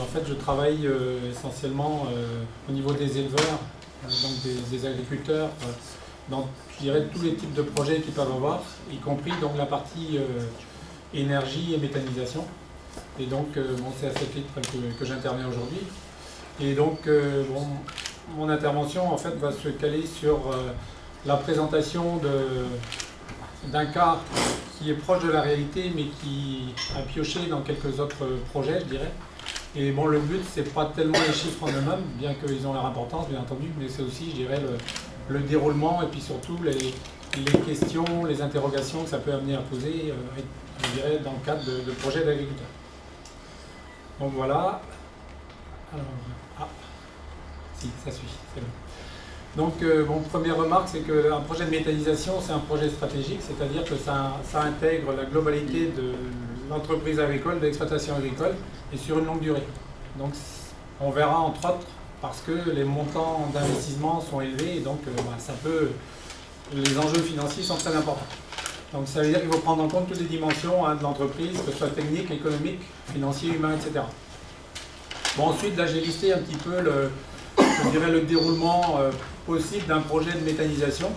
En fait, je travaille essentiellement au niveau des éleveurs, donc des agriculteurs, dans, je dirais, tous les types de projets qu'ils peuvent avoir, y compris donc la partie énergie et méthanisation. Et donc, bon, c'est à ce titre que j'interviens aujourd'hui. Et donc, bon, mon intervention en fait va se caler sur la présentation d'un cas qui est proche de la réalité, mais qui a pioché dans quelques autres projets, je dirais. Et bon, le but, c'est pas tellement les chiffres en eux-mêmes, bien qu'ils ont leur importance, bien entendu, mais c'est aussi, je dirais, le déroulement et puis surtout les questions, les interrogations que ça peut amener à poser, je dirais, dans le cadre de projets d'agriculteurs. Donc voilà. Alors, si, ça suffit, c'est bon. Donc, bon, première remarque, c'est qu'un projet de méthanisation, c'est un projet stratégique, c'est-à-dire que ça intègre la globalité de l'entreprise agricole, de l'exploitation agricole, et sur une longue durée. Donc, on verra entre autres, parce que les montants d'investissement sont élevés, et donc les enjeux financiers sont très importants. Donc, ça veut dire qu'il faut prendre en compte toutes les dimensions de l'entreprise, que ce soit technique, économique, financier, humain, etc. Bon, ensuite, là, j'ai listé un petit peu je dirais le déroulement possible d'un projet de méthanisation.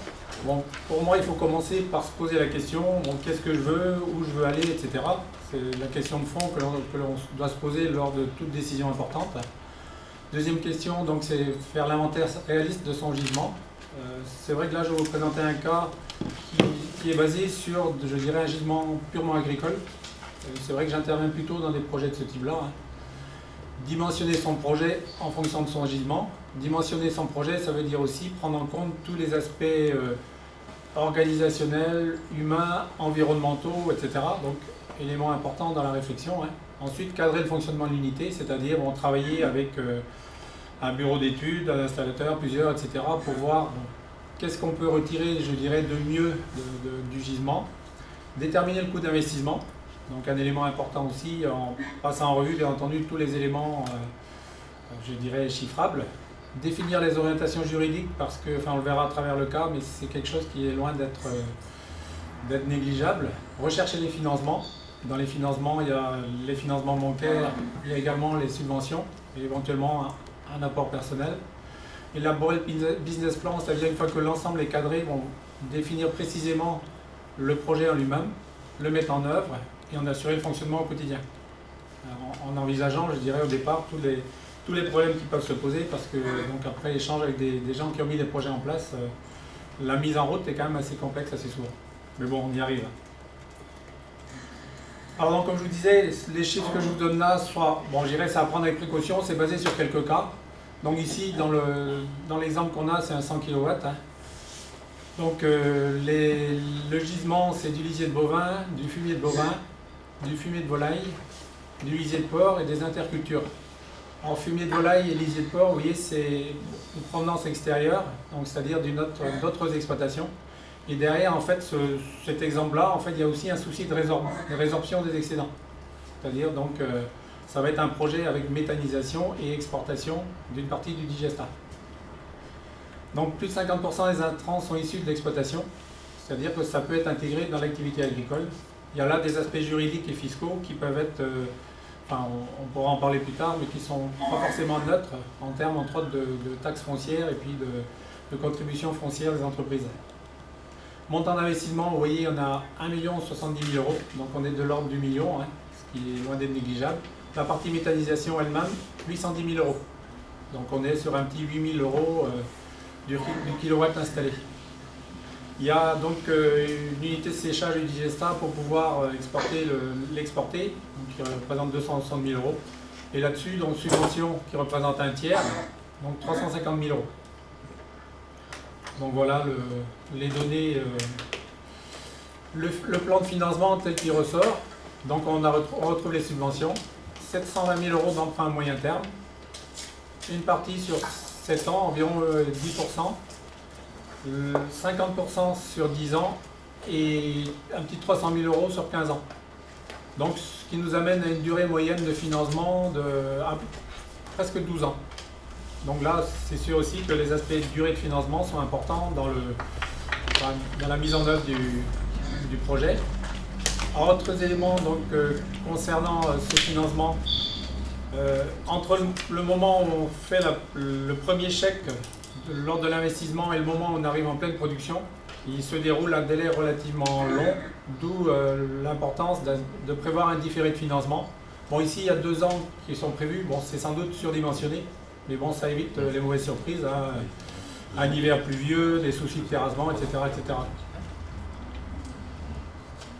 Bon, pour moi, il faut commencer par se poser la question, bon, qu'est-ce que je veux, où je veux aller, etc. C'est la question de fond que l'on doit se poser lors de toute décision importante. Deuxième question, donc, c'est faire l'inventaire réaliste de son gisement. C'est vrai que là, je vais vous présenter un cas qui est basé sur, je dirais, un gisement purement agricole. C'est vrai que j'interviens plutôt dans des projets de ce type-là. Dimensionner son projet en fonction de son gisement. Dimensionner son projet, ça veut dire aussi prendre en compte tous les aspects organisationnels, humains, environnementaux, etc. Donc, éléments importants dans la réflexion. Ensuite, cadrer le fonctionnement de l'unité, c'est-à-dire travailler avec un bureau d'études, un installateur, plusieurs, etc. pour voir qu'est-ce qu'on peut retirer, je dirais, de mieux du gisement. Déterminer le coût d'investissement. Donc un élément important aussi, en passant en revue, bien entendu, tous les éléments, je dirais, chiffrables. Définir les orientations juridiques, parce que, enfin, on le verra à travers le cas, mais c'est quelque chose qui est loin d'être négligeable. Rechercher les financements. Dans les financements, il y a les financements bancaires, il y a également les subventions, et éventuellement un apport personnel. Élaborer le business plan, c'est-à-dire une fois que l'ensemble est cadré, définir précisément le projet en lui-même, le mettre en œuvre, et en assurer le fonctionnement au quotidien. En envisageant, je dirais, au départ, tous les problèmes qui peuvent se poser, parce que donc, après échange avec des gens qui ont mis des projets en place, la mise en route est quand même assez complexe assez souvent. Mais bon, on y arrive. Alors donc, comme je vous disais, les chiffres que je vous donne là, bon, je dirais c'est à prendre avec précaution, c'est basé sur quelques cas. Donc ici, dans l'exemple qu'on a, c'est un 100 kW. Donc le gisement, c'est du lisier de bovin, du fumier de bovin, du fumier de volaille, du lisier de porc et des intercultures. En fumier de volaille et lisier de porc, vous voyez, c'est une provenance extérieure, donc c'est-à-dire d'autres exploitations. Et derrière, en fait, cet exemple-là, en fait, il y a aussi un souci de résorption des excédents. C'est-à-dire, donc, ça va être un projet avec méthanisation et exportation d'une partie du digestat. Donc, plus de 50% des intrants sont issus de l'exploitation, c'est-à-dire que ça peut être intégré dans l'activité agricole. Il y a là des aspects juridiques et fiscaux qui peuvent être, on pourra en parler plus tard, mais qui ne sont pas forcément neutres en termes, entre autres, de taxes foncières et puis de contributions foncières des entreprises. Montant d'investissement, vous voyez, on a 1 070 000 €, donc on est de l'ordre du million, ce qui est loin d'être négligeable. La partie méthanisation elle-même, 810 000 €. Donc on est sur un petit 8 000 € du kilowatt installé. Il y a donc une unité de séchage du digestat pour pouvoir l'exporter, qui représente 260 000 €. Et là-dessus, donc subvention qui représente un tiers, donc 350 000 €. Donc voilà les données, le plan de financement tel qu'il ressort. Donc on retrouve les subventions, 720 000 € d'emprunt à moyen terme, une partie sur 7 ans, environ 10%. 50% sur 10 ans et un petit 300 000 € sur 15 ans. Donc ce qui nous amène à une durée moyenne de financement de presque 12 ans. Donc là, c'est sûr aussi que les aspects de durée de financement sont importants dans la mise en œuvre du projet. Autres éléments donc, concernant ce financement, Entre le moment où on fait le premier chèque lors de l'investissement et le moment où on arrive en pleine production, il se déroule un délai relativement long, d'où l'importance de prévoir un différé de financement. Bon, ici, il y a 2 ans qui sont prévus. Bon, c'est sans doute surdimensionné, mais bon, ça évite les mauvaises surprises, hein. Un hiver pluvieux, des soucis de terrassement, etc., etc.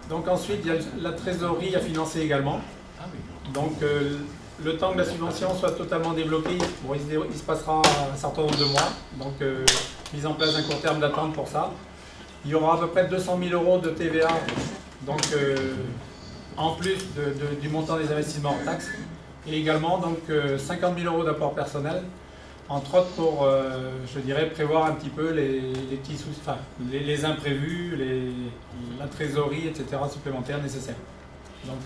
Donc ensuite, il y a la trésorerie à financer également. Donc le temps que la subvention soit totalement débloquée, bon, il se passera un certain nombre de mois. Donc mise en place d'un court terme d'attente pour ça. Il y aura à peu près 200 000 € de TVA, donc en plus du montant des investissements hors taxes. Et également donc 50 000 € d'apport personnel, entre autres pour, je dirais, prévoir un petit peu les petits soucis, enfin, les imprévus, la trésorerie, etc. supplémentaires nécessaires. Donc,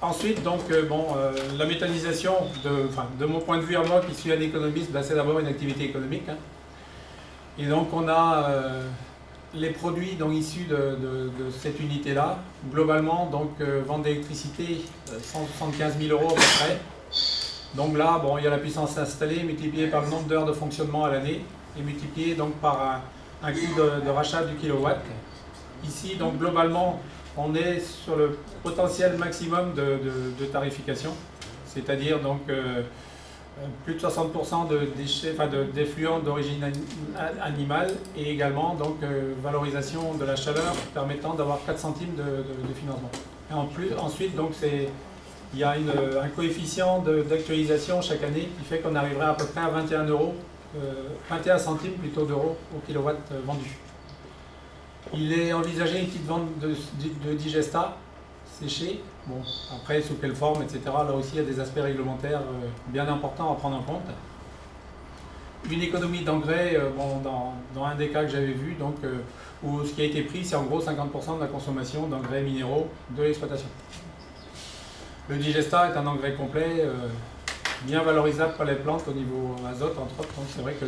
ensuite, donc, la méthanisation, de mon point de vue à moi, qui suis un économiste, ben, c'est d'abord une activité économique, hein. Et donc, on a les produits donc, issus de cette unité-là. Globalement, donc, vente d'électricité, 175 000 € à peu près. Donc là, bon, il y a la puissance installée multipliée par le nombre d'heures de fonctionnement à l'année et multipliée donc par un coût de rachat du kilowatt. Ici, donc globalement, on est sur le potentiel maximum de tarification, c'est-à-dire donc plus de 60% de déchets, enfin d'effluents d'origine animale et également donc valorisation de la chaleur permettant d'avoir 4 centimes de financement. Et en plus, ensuite, donc il y a un coefficient d'actualisation chaque année qui fait qu'on arriverait à peu près à 21 €, 21 centimes plutôt d'euros au kilowatt vendu. Il est envisagé une petite vente de digesta séché. Bon, après, sous quelle forme, etc. Là aussi, il y a des aspects réglementaires bien importants à prendre en compte. Une économie d'engrais, bon, dans un des cas que j'avais vu, donc, où ce qui a été pris, c'est en gros 50% de la consommation d'engrais minéraux de l'exploitation. Le digesta est un engrais complet, bien valorisable par les plantes au niveau azote, entre autres, donc c'est vrai que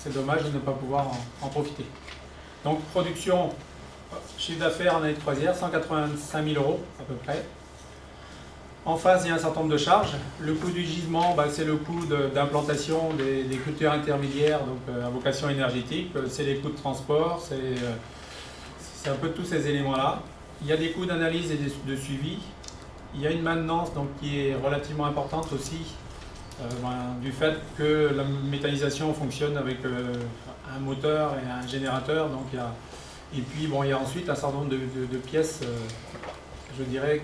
c'est dommage de ne pas pouvoir en profiter. Donc production, chiffre d'affaires en année de croisière, 185 000 € à peu près. En face, il y a un certain nombre de charges. Le coût du gisement, bah, c'est le coût d'implantation des cultures intermédiaires, donc à vocation énergétique. C'est les coûts de transport, c'est un peu tous ces éléments-là. Il y a des coûts d'analyse et de suivi. Il y a une maintenance donc, qui est relativement importante aussi, du fait que la méthanisation fonctionne avec un moteur et un générateur. Donc et puis bon, il y a ensuite un certain nombre de pièces, je dirais,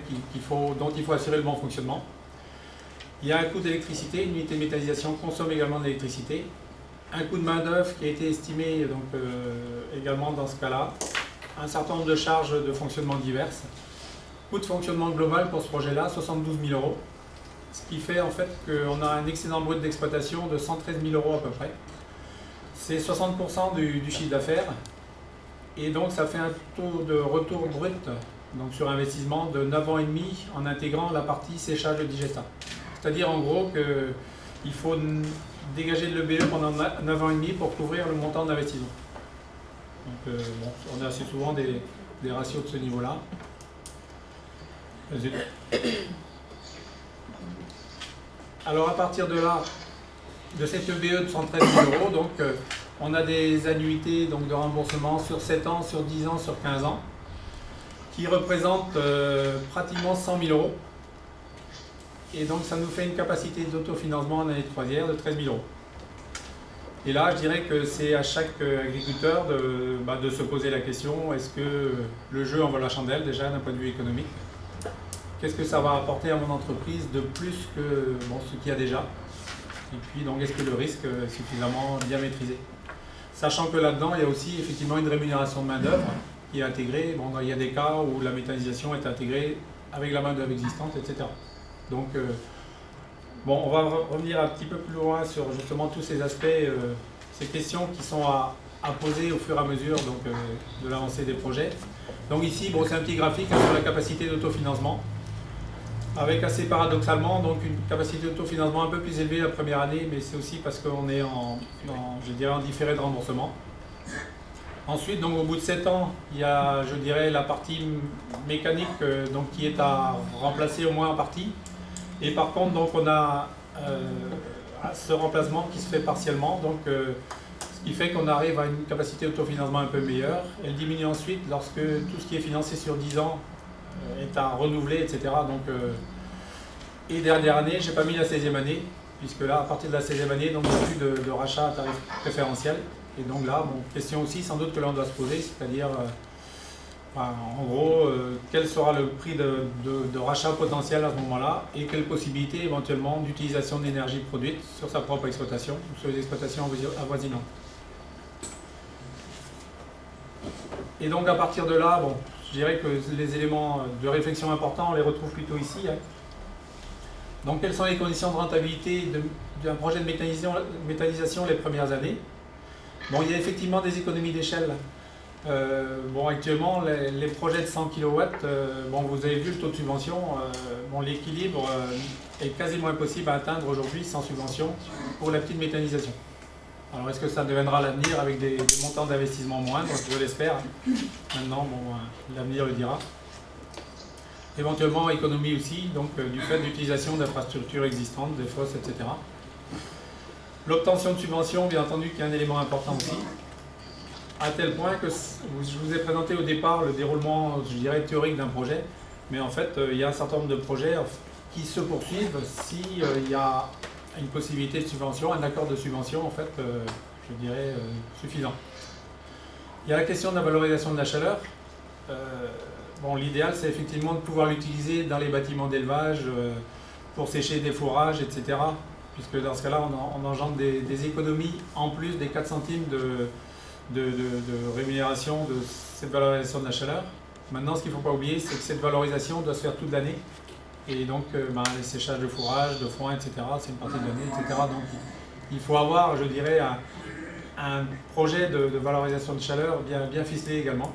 dont il faut assurer le bon fonctionnement. Il y a un coût d'électricité, une unité de méthanisation consomme également de l'électricité. Un coût de main-d'œuvre qui a été estimé donc, également dans ce cas-là. Un certain nombre de charges de fonctionnement diverses. Coût de fonctionnement global pour ce projet-là, 72 000 €. Ce qui fait en fait qu'on a un excédent brut d'exploitation de 113 000 € à peu près. C'est 60% du chiffre d'affaires. Et donc ça fait un taux de retour brut donc sur investissement de 9 ans et demi en intégrant la partie séchage de digesta. C'est-à-dire en gros qu'il faut dégager de l'EBE pendant 9 ans et demi pour couvrir le montant d'investissement. Donc bon, on a assez souvent des ratios de ce niveau-là. Alors à partir de là, de cette EBE de 113 000 €, donc on a des annuités donc, de remboursement sur 7 ans, sur 10 ans, sur 15 ans, qui représentent pratiquement 100 000 €. Et donc ça nous fait une capacité d'autofinancement en année de croisière de 13 000 €. Et là, je dirais que c'est à chaque agriculteur de se poser la question, est-ce que le jeu en vaut la chandelle déjà d'un point de vue économique? Qu'est-ce que ça va apporter à mon entreprise de plus que ce qu'il y a déjà? Et puis, donc, est-ce que le risque est suffisamment bien maîtrisé? Sachant que là-dedans, il y a aussi effectivement une rémunération de main-d'œuvre qui est intégrée. Bon, il y a des cas où la méthanisation est intégrée avec la main-d'œuvre existante, etc. Donc, bon, on va revenir un petit peu plus loin sur justement tous ces aspects, ces questions qui sont à poser au fur et à mesure donc, de l'avancée des projets. Donc ici, bon, c'est un petit graphique sur la capacité d'autofinancement, avec assez paradoxalement donc une capacité d'autofinancement un peu plus élevée la première année, mais c'est aussi parce qu'on est en différé de remboursement. Ensuite, donc, au bout de 7 ans, il y a, je dirais, la partie mécanique donc, qui est à remplacer au moins en partie. Et par contre, donc, on a ce remplacement qui se fait partiellement. Donc, ce qui fait qu'on arrive à une capacité d'autofinancement un peu meilleure. Elle diminue ensuite lorsque tout ce qui est financé sur 10 ans est à renouveler, etc. Donc, et dernière année, je n'ai pas mis la 16e année, puisque là, à partir de la 16e année, donc, il n'y a plus de rachat à tarif préférentiel. Et donc là, bon, question aussi sans doute que l'on doit se poser, c'est-à-dire, en gros, quel sera le prix de rachat potentiel à ce moment-là et quelles possibilités éventuellement d'utilisation d'énergie produite sur sa propre exploitation ou sur les exploitations avoisinantes. Et donc à partir de là, bon, je dirais que les éléments de réflexion importants, on les retrouve plutôt ici. Hein. Donc quelles sont les conditions de rentabilité d'un projet de méthanisation les premières années? Bon, il y a effectivement des économies d'échelle. Bon, actuellement, les projets de 100 kW, bon, vous avez vu le taux de subvention, bon, l'équilibre est quasiment impossible à atteindre aujourd'hui sans subvention pour la petite méthanisation. Alors, est-ce que ça deviendra l'avenir avec des montants d'investissement moindres? Je l'espère. Maintenant, bon, l'avenir le dira. Éventuellement, économie aussi, donc du fait d'utilisation d'infrastructures existantes, des fosses, etc. L'obtention de subventions, bien entendu, qui est un élément important aussi, à tel point que je vous ai présenté au départ le déroulement, je dirais, théorique d'un projet, mais en fait, il y a un certain nombre de projets qui se poursuivent s'il y a une possibilité de subvention, un accord de subvention, en fait, je dirais, suffisant. Il y a la question de la valorisation de la chaleur. Bon, l'idéal, c'est effectivement de pouvoir l'utiliser dans les bâtiments d'élevage pour sécher des fourrages, etc., puisque dans ce cas-là, on engendre des économies en plus des 4 centimes de rémunération de cette valorisation de la chaleur. Maintenant, ce qu'il ne faut pas oublier, c'est que cette valorisation doit se faire toute l'année. Et donc, les séchages de fourrage, de foin, etc., c'est une partie de l'année, etc. Donc, il faut avoir, je dirais, un projet de valorisation de chaleur bien ficelé également.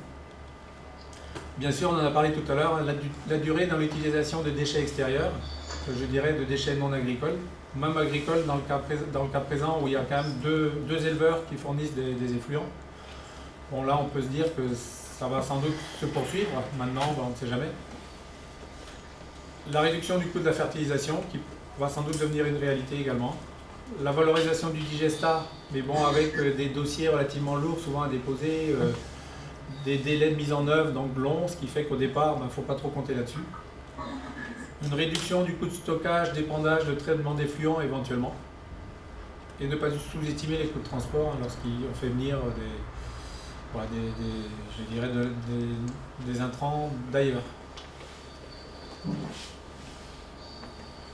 Bien sûr, on en a parlé tout à l'heure, la durée dans l'utilisation de déchets extérieurs, je dirais de déchets non agricoles, même agricoles dans le cas présent où il y a quand même deux éleveurs qui fournissent des effluents. Bon, là, on peut se dire que ça va sans doute se poursuivre. Maintenant, on ne sait jamais. La réduction du coût de la fertilisation, qui va sans doute devenir une réalité également. La valorisation du digestat, mais bon, avec des dossiers relativement lourds, souvent à déposer, des délais de mise en œuvre donc longs, ce qui fait qu'au départ, il ne faut pas trop compter là-dessus. Une réduction du coût de stockage, d'épandage, de traitement d'effluents éventuellement. Et ne pas sous-estimer les coûts de transport lorsqu'on fait venir je dirais des intrants d'ailleurs.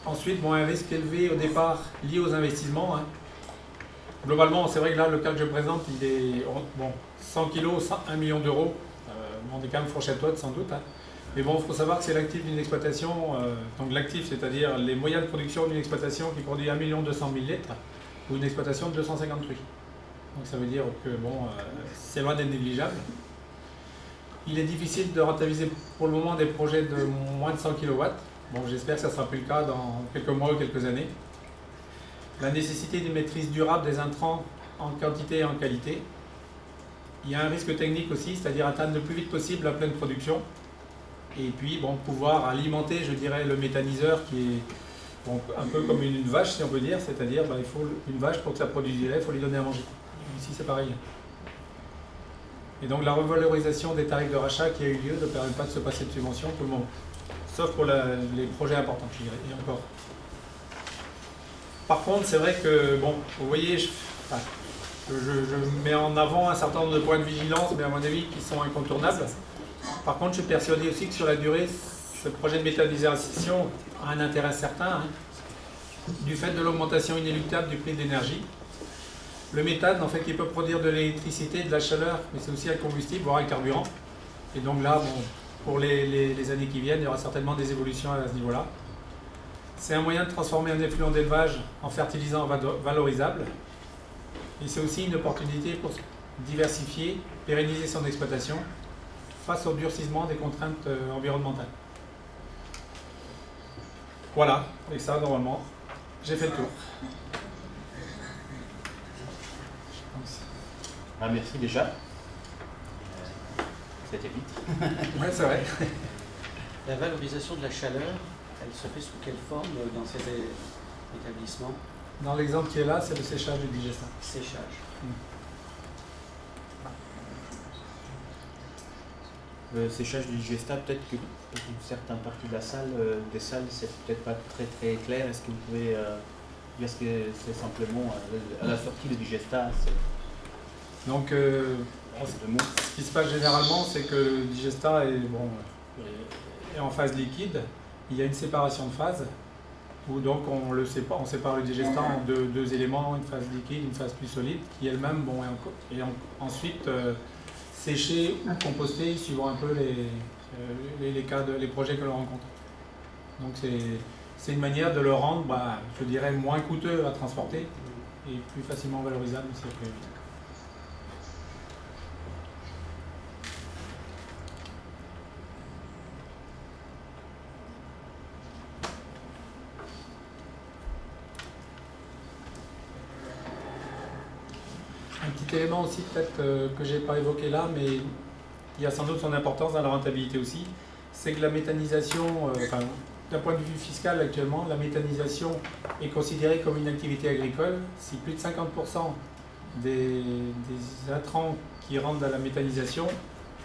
Ensuite, bon, un risque élevé au départ lié aux investissements. Hein. Globalement, c'est vrai que là, le cas que je présente, il est bon, 100 kg, 1 million d'euros. On est quand même fourchette haute sans doute. Hein. Mais bon, il faut savoir que c'est l'actif d'une exploitation, donc l'actif, c'est-à-dire les moyens de production d'une exploitation qui produit 1 200 000 litres, ou une exploitation de 250 truies. Donc ça veut dire que bon, c'est loin d'être négligeable. Il est difficile de rentabiliser pour le moment des projets de moins de 100 kW. Bon, j'espère que ça ne sera plus le cas dans quelques mois ou quelques années. La nécessité d'une maîtrise durable des intrants en quantité et en qualité. Il y a un risque technique aussi, c'est-à-dire atteindre le plus vite possible la pleine production. Et puis, bon, pouvoir alimenter, je dirais, le méthaniseur qui est bon, un peu comme une vache, si on peut dire, c'est-à-dire il faut une vache pour que ça produise du lait, il faut lui donner à manger. Ici, c'est pareil. Et donc, la revalorisation des tarifs de rachat qui a eu lieu ne permet pas de se passer de subvention pour le moment. Sauf pour les projets importants, je dirais, et encore. Par contre, c'est vrai que, bon, vous voyez, je mets en avant un certain nombre de points de vigilance, mais à mon avis, qui sont incontournables. Par contre, je suis persuadé aussi que sur la durée, ce projet de méthanisation a un intérêt certain, hein, du fait de l'augmentation inéluctable du prix de l'énergie. Le méthane, en fait, il peut produire de l'électricité, de la chaleur, mais c'est aussi un combustible, voire un carburant. Et donc là, bon, pour les années qui viennent, il y aura certainement des évolutions à ce niveau-là. C'est un moyen de transformer un effluent d'élevage en fertilisant valorisable. Et c'est aussi une opportunité pour diversifier, pérenniser son exploitation face au durcissement des contraintes environnementales. Voilà, avec ça, normalement, j'ai fait le tour. Merci déjà. c'était vite. Ouais, c'est vrai. La valorisation de la chaleur, elle se fait sous quelle forme dans ces établissements? Dans l'exemple qui est là, c'est le séchage du digestat. Séchage. Le séchage du digestat, peut-être que pour une certaine partie de la salle, des salles, c'est peut-être pas très très clair. Est-ce que vous pouvez dire ce que c'est simplement à la sortie du digestat? Donc, ce qui se passe généralement, c'est que le digestat est en phase liquide. Il y a une séparation de phase, où donc on sépare le digestat en deux éléments, une phase liquide, une phase plus solide, qui elle-même est ensuite séchée ou compostée, suivant un peu les projets que l'on rencontre. Donc c'est une manière de le rendre, je dirais, moins coûteux à transporter et plus facilement valorisable si c'est prévu. Un petit élément aussi peut-être que je n'ai pas évoqué là, mais qui a sans doute son importance dans la rentabilité aussi, c'est que la méthanisation, d'un point de vue fiscal actuellement, la méthanisation est considérée comme une activité agricole si plus de 50% des intrants qui rentrent dans la méthanisation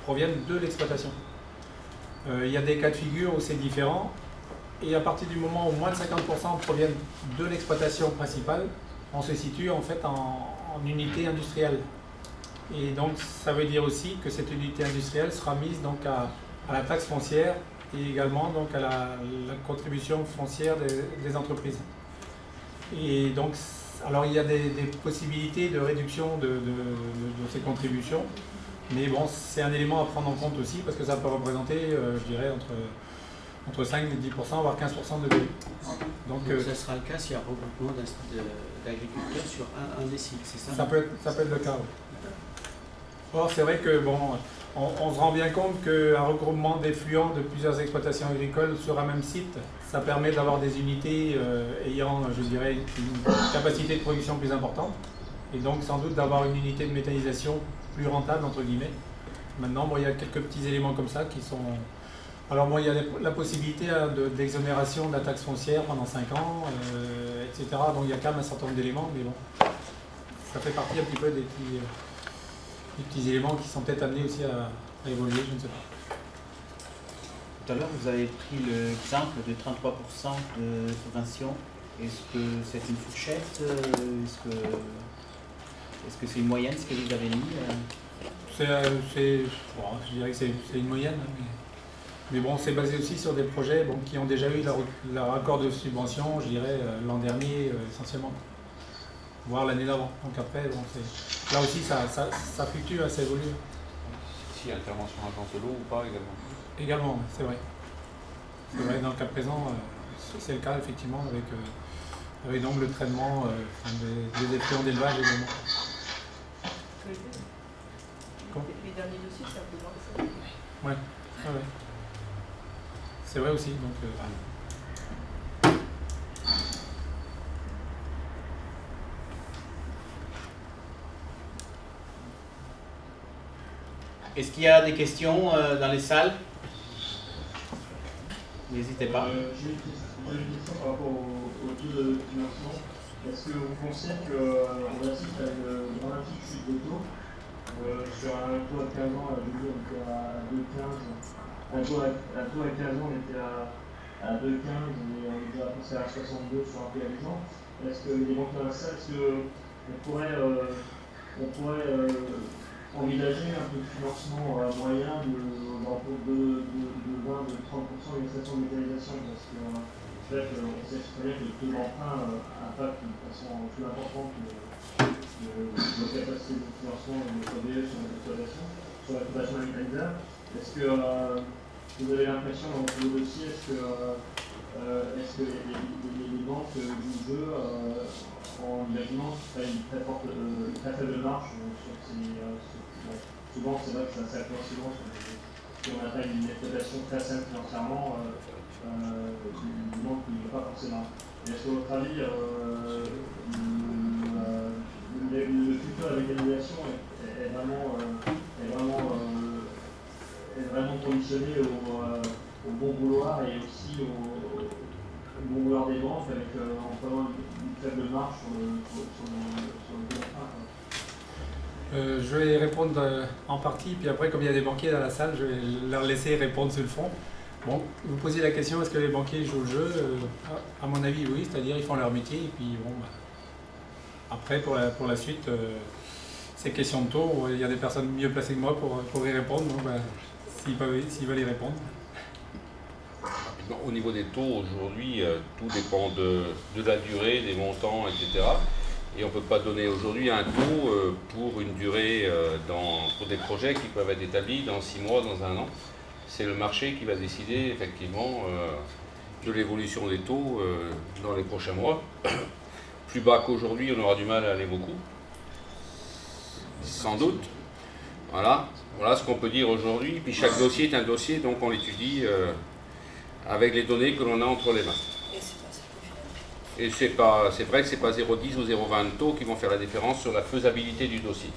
proviennent de l'exploitation. Il y a des cas de figure où c'est différent, et à partir du moment où moins de 50% proviennent de l'exploitation principale, on se situe en fait en unité industrielle. Et donc ça veut dire aussi que cette unité industrielle sera mise donc à la taxe foncière et également donc à la contribution foncière des entreprises. Et donc, alors il y a des possibilités de réduction de ces contributions, mais bon, c'est un élément à prendre en compte aussi parce que ça peut représenter, je dirais, entre 5 et 10%, voire 15% de BE. Donc ça sera le cas s'il y a un regroupement d'agriculteurs sur un des sites, c'est ça? Ça peut être le cas, oui. Or, c'est vrai que on se rend bien compte qu'un regroupement d'effluents de plusieurs exploitations agricoles sur un même site, ça permet d'avoir des unités ayant, je dirais, une capacité de production plus importante, et donc sans doute d'avoir une unité de méthanisation plus rentable, entre guillemets. Maintenant, il y a quelques petits éléments comme ça qui sont... Alors il y a la possibilité d'exonération de la taxe foncière pendant 5 ans, etc. Donc il y a quand même un certain nombre d'éléments, mais bon, ça fait partie un petit peu des petits éléments qui sont peut-être amenés aussi à évoluer, je ne sais pas. Tout à l'heure, vous avez pris l'exemple de 33% de subvention. Est-ce que c'est une fourchette? Est-ce que c'est une moyenne, ce que vous avez mis? Je dirais que c'est une moyenne. Mais bon, c'est basé aussi sur des projets qui ont déjà eu leur accord de subvention, je dirais, l'an dernier essentiellement, voire l'année d'avant. Donc après, là aussi, ça fluctue, ça évolue. Si, intervention agence de l'eau ou pas également? Également, c'est vrai. C'est vrai, dans le cas présent, c'est le cas effectivement avec donc le traitement des effluents d'élevage également. Les derniers dossiers, c'est un peu moins que ça. Ouais. C'est vrai aussi. Donc, Est-ce qu'il y a des questions dans les salles? N'hésitez pas. J'ai une question par rapport au taux de financement. Est-ce que vous pensez qu'on assiste à une dramatique chute de taux sur un taux à 15 ans, on était à 2,15. Un taux à 15 ans, on était à 2,15 et on est déjà passé à 62 sur un pays à 10 ans. Est-ce que les banques dans la salle, est-ce qu'on pourrait envisager un peu de financement moyen de 20-30% d'une station de méthanisation? Parce que c'est vrai qu'on sait très bien que le taux d'emprunt impacte de façon plus importante nos capacités de financement de notre BE sur notre exploitation, sur l'exploitation alimentaire. Est-ce que vous avez l'impression dans vos dossiers, est-ce que les banques du jeu en imaginant une très faible marge sur ces... souvent, c'est vrai que ça s'accroît souvent si on atteint une exploitation très saine financièrement, une banque qui ne va pas forcément. Est-ce qu'à votre avis, le futur de la méthanisation est vraiment est vraiment conditionné au bon vouloir et aussi au bon vouloir des banques avec en prenant une faible marge sur le bon emprunt, quoi. Je vais répondre en partie, puis après, comme il y a des banquiers dans la salle, je vais leur laisser répondre sur le fond. Bon, vous posez la question, est-ce que les banquiers jouent le jeu? À mon avis, oui, c'est-à-dire ils font leur métier, et puis bon, après, pour la suite, ces questions de taux, il y a des personnes mieux placées que moi pour y répondre, donc s'ils veulent y répondre. Au niveau des taux, aujourd'hui, tout dépend de la durée, des montants, etc. Et on ne peut pas donner aujourd'hui un taux pour une durée pour des projets qui peuvent être établis dans 6 mois, dans 1 an. C'est le marché qui va décider effectivement de l'évolution des taux dans les prochains mois. Plus bas qu'aujourd'hui, on aura du mal à aller beaucoup, sans doute. Voilà ce qu'on peut dire aujourd'hui. Puis chaque dossier est un dossier, donc on l'étudie avec les données que l'on a entre les mains. Et c'est vrai que ce n'est pas 0,10 ou 0,20 de taux qui vont faire la différence sur la faisabilité du dossier.